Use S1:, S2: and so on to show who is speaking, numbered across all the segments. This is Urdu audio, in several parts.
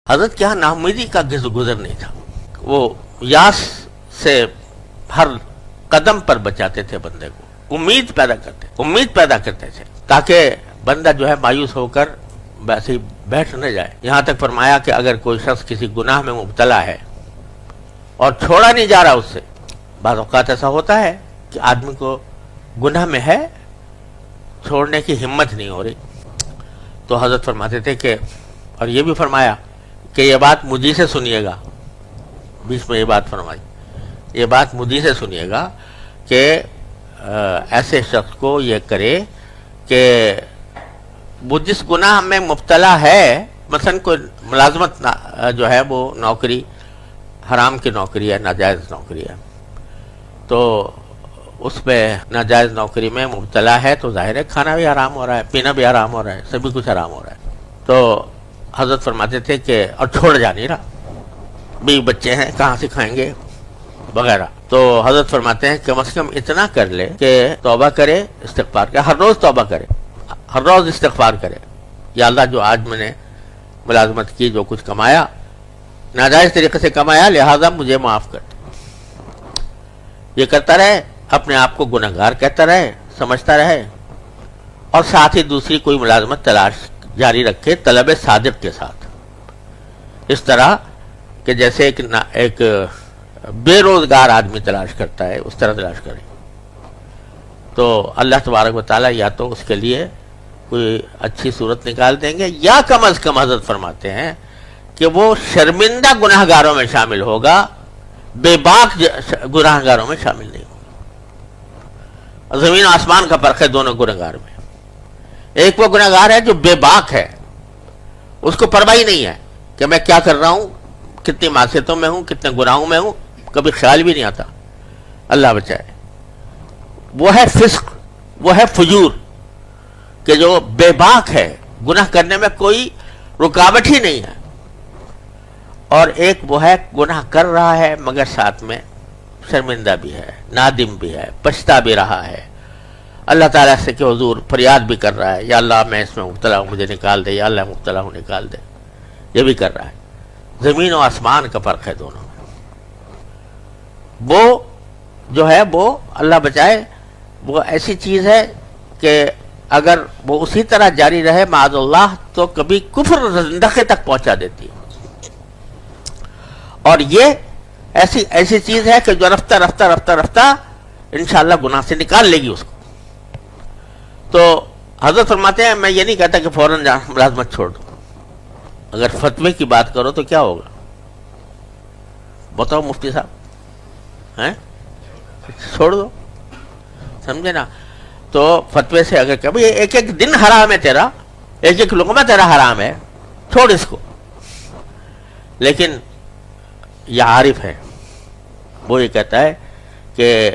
S1: حضرت کے یہاں ناامیدی کا گزر نہیں تھا. وہ یاس سے ہر قدم پر بچاتے تھے بندے کو, امید پیدا کرتے تھے تاکہ بندہ جو ہے مایوس ہو کر ویسے ہی بیٹھ نہ جائے. یہاں تک فرمایا کہ اگر کوئی شخص کسی گناہ میں مبتلا ہے اور چھوڑا نہیں جا رہا اس سے, بعض اوقات ایسا ہوتا ہے کہ آدمی کو گناہ میں ہے, چھوڑنے کی ہمت نہیں ہو رہی, تو حضرت فرماتے تھے کہ, اور یہ بھی فرمایا کہ یہ بات مجھے سے سنیے گا, بیچ میں یہ بات فرمائی, یہ بات مجھے سے سنیے گا کہ ایسے شخص کو یہ کرے کہ وہ جس گناہ میں مبتلا ہے, مثلا کوئی ملازمت جو ہے وہ نوکری حرام کی نوکری ہے, ناجائز نوکری ہے, تو اس پہ ناجائز نوکری میں مبتلا ہے تو ظاہر ہے کھانا بھی حرام ہو رہا ہے, پینا بھی حرام ہو رہا ہے, سبھی کچھ حرام ہو رہا ہے. تو حضرت فرماتے تھے کہ اور چھوڑ جا نہیں رہا, بھی بچے ہیں کہاں سے کھائیں گے وغیرہ. تو حضرت فرماتے ہیں کم از کم اتنا کر لے کہ توبہ کرے, استغفار کرے, ہر روز توبہ کرے, ہر روز استغفار کرے, یا اللہ جو آج میں نے ملازمت کی, جو کچھ کمایا ناجائز طریقے سے کمایا, لہذا مجھے معاف کر. یہ کرتا رہے, اپنے آپ کو گنہگار کہتا رہے, سمجھتا رہے, اور ساتھ ہی دوسری کوئی ملازمت تلاش جاری رکھے طلب صادق کے ساتھ, اس طرح کہ جیسے ایک بے روزگار آدمی تلاش کرتا ہے اس طرح تلاش کرے. تو اللہ تبارک و تعالیٰ یا تو اس کے لیے کوئی اچھی صورت نکال دیں گے, یا کم از کم حضرت فرماتے ہیں کہ وہ شرمندہ گناہ گاروں میں شامل ہوگا, بے باک گناہ گاروں میں شامل نہیں ہوگا. زمین و آسمان کا فرق ہے دونوں گناہ گار میں. ایک وہ گناہ گار ہے جو بے باک ہے, اس کو پرواہ نہیں ہے کہ میں کیا کر رہا ہوں, کتنی معصیتوں میں ہوں, کتنے گناہوں میں ہوں, کبھی خیال بھی نہیں آتا, اللہ بچائے. وہ ہے فسق, وہ ہے فجور, کہ جو بے باک ہے, گناہ کرنے میں کوئی رکاوٹ ہی نہیں ہے. اور ایک وہ ہے گناہ کر رہا ہے مگر ساتھ میں شرمندہ بھی ہے, نادم بھی ہے, پچھتا بھی رہا ہے, اللہ تعالیٰ سے کہ حضور فریاد بھی کر رہا ہے, یا اللہ میں اس میں مبتلا ہوں, مجھے نکال دے, یا اللہ مبتلا ہوں نکال دے, یہ بھی کر رہا ہے. زمین و آسمان کا فرق ہے دونوں میں. وہ جو ہے وہ اللہ بچائے, وہ ایسی چیز ہے کہ اگر وہ اسی طرح جاری رہے معاذ اللہ تو کبھی کفر زندقے تک پہنچا دیتی ہے. اور یہ ایسی چیز ہے کہ جو رفتہ رفتہ رفتہ رفتہ انشاءاللہ گناہ سے نکال لے گی اس کو. تو حضرت فرماتے ہیں میں یہ نہیں کہتا کہ فوراً ملازمت چھوڑ دو. اگر فتوے کی بات کرو تو کیا ہوگا, بتاؤ مفتی صاحب, ہیں چھوڑ دو, سمجھے نا. تو فتوے سے اگر کبھی ایک ایک دن حرام ہے تیرا, ایک ایک لقمہ تیرا حرام ہے, چھوڑ اس کو. لیکن یہ عارف ہے, وہ یہ کہتا ہے کہ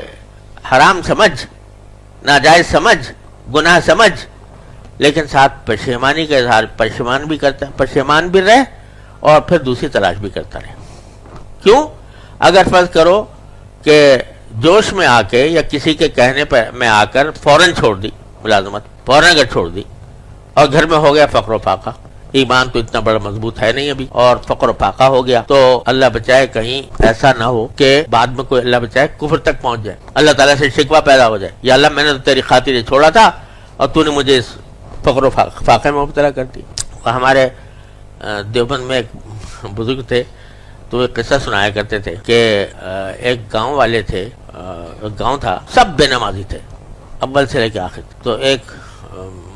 S1: حرام سمجھ, ناجائز سمجھ, گناہ سمجھ, لیکن ساتھ پشیمانی کا اظہار, پشیمان بھی کرتا ہے, پشیمان بھی رہے اور پھر دوسری تلاش بھی کرتا رہے. کیوں؟ اگر فرض کرو کہ جوش میں آ کے یا کسی کے کہنے پر میں آ کر فوراً چھوڑ دی ملازمت, فوراً اگر چھوڑ دی اور گھر میں ہو گیا فقر و فاقہ, ایمان تو اتنا بڑا مضبوط ہے نہیں ابھی, اور فقر و فاقہ ہو گیا, تو اللہ بچائے کہیں ایسا نہ ہو کہ بعد میں کوئی اللہ بچائے کفر تک پہنچ جائے, اللہ تعالیٰ سے شکوہ پیدا ہو جائے, یا اللہ میں نے تو تیری خاطر چھوڑا تھا اور تو نے مجھے اس فقر و فاقے میں مبتلا کر دی. ہمارے دیوبند میں ایک بزرگ تھے, تو ایک قصہ سنایا کرتے تھے کہ ایک گاؤں والے تھے, گاؤں تھا, سب بے نمازی تھے اول سے لے کے آخر. تو ایک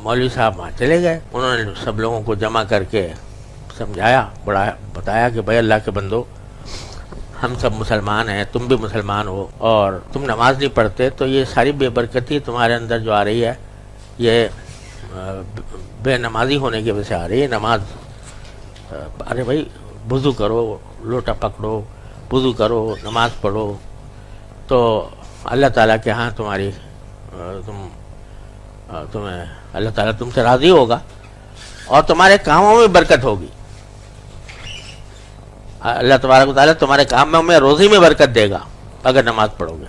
S1: مولوی صاحب وہاں چلے گئے, انہوں نے سب لوگوں کو جمع کر کے سمجھایا, بتایا کہ بھائی اللہ کے بندو, ہم سب مسلمان ہیں, تم بھی مسلمان ہو, اور تم نماز نہیں پڑھتے تو یہ ساری بے برکتی تمہارے اندر جو آ رہی ہے یہ بے نمازی ہونے کی وجہ سے آ رہی ہے. نماز, ارے بھائی وضو کرو, لوٹا پکڑو, وضو کرو, نماز پڑھو, تو اللہ تعالیٰ کے ہاں تمہیں اللہ تعالیٰ تم سے راضی ہوگا اور تمہارے کاموں میں برکت ہوگی. اللہ تبارک و تعالیٰ تمہارے کاموں میں, روزی میں برکت دے گا اگر نماز پڑھو گے.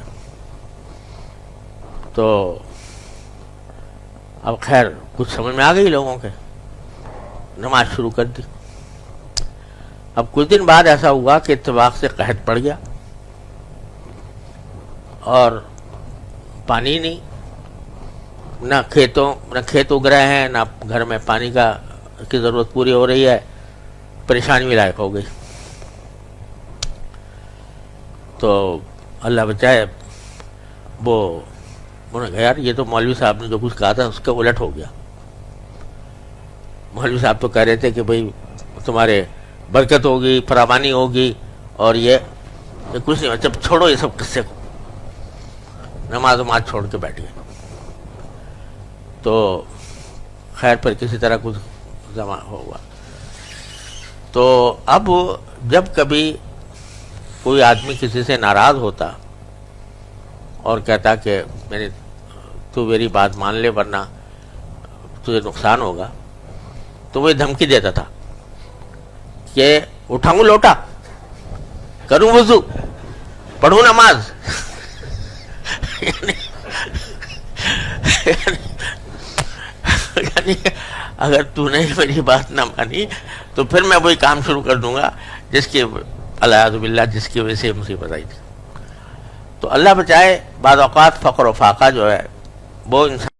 S1: تو اب خیر کچھ سمجھ میں آ گئی لوگوں کے, نماز شروع کر دی. اب کچھ دن بعد ایسا ہوا کہ اتفاق سے قحط پڑ گیا اور پانی نہیں، نہ کھیت اگ رہے ہیں، نہ گھر میں پانی کی ضرورت پوری ہو رہی ہے، پریشانی بھی لائق ہو گئی. تو اللہ بچائے، انہوں نے کہا یار یہ تو مولوی صاحب نے جو کچھ کہا تھا اس کا الٹ ہو گیا. مولوی صاحب تو کہہ رہے تھے کہ بھئی تمہارے برکت ہوگی، فراوانی ہوگی، اور یہ کچھ نہیں. جب چھوڑو یہ سب قصے کو، نماز چھوڑ کے بیٹھ گئے. تو خیر پر کسی طرح کچھ جمع ہوا. تو اب جب کبھی کوئی آدمی کسی سے ناراض ہوتا اور کہتا کہ تو میری بات مان لے ورنہ تجھے نقصان ہوگا، تو وہ دھمکی دیتا تھا کہ اٹھاؤں لوٹا، کروں وضو، پڑھوں نماز. یعنی اگر تو نے میری بات نہ مانی تو پھر میں وہی کام شروع کر دوں گا جس کی العیاذ باللہ جس کی وجہ سے مصیبت آئی تھی. تو اللہ بچائے، بعض اوقات فقر و فاقہ جو ہے وہ انسان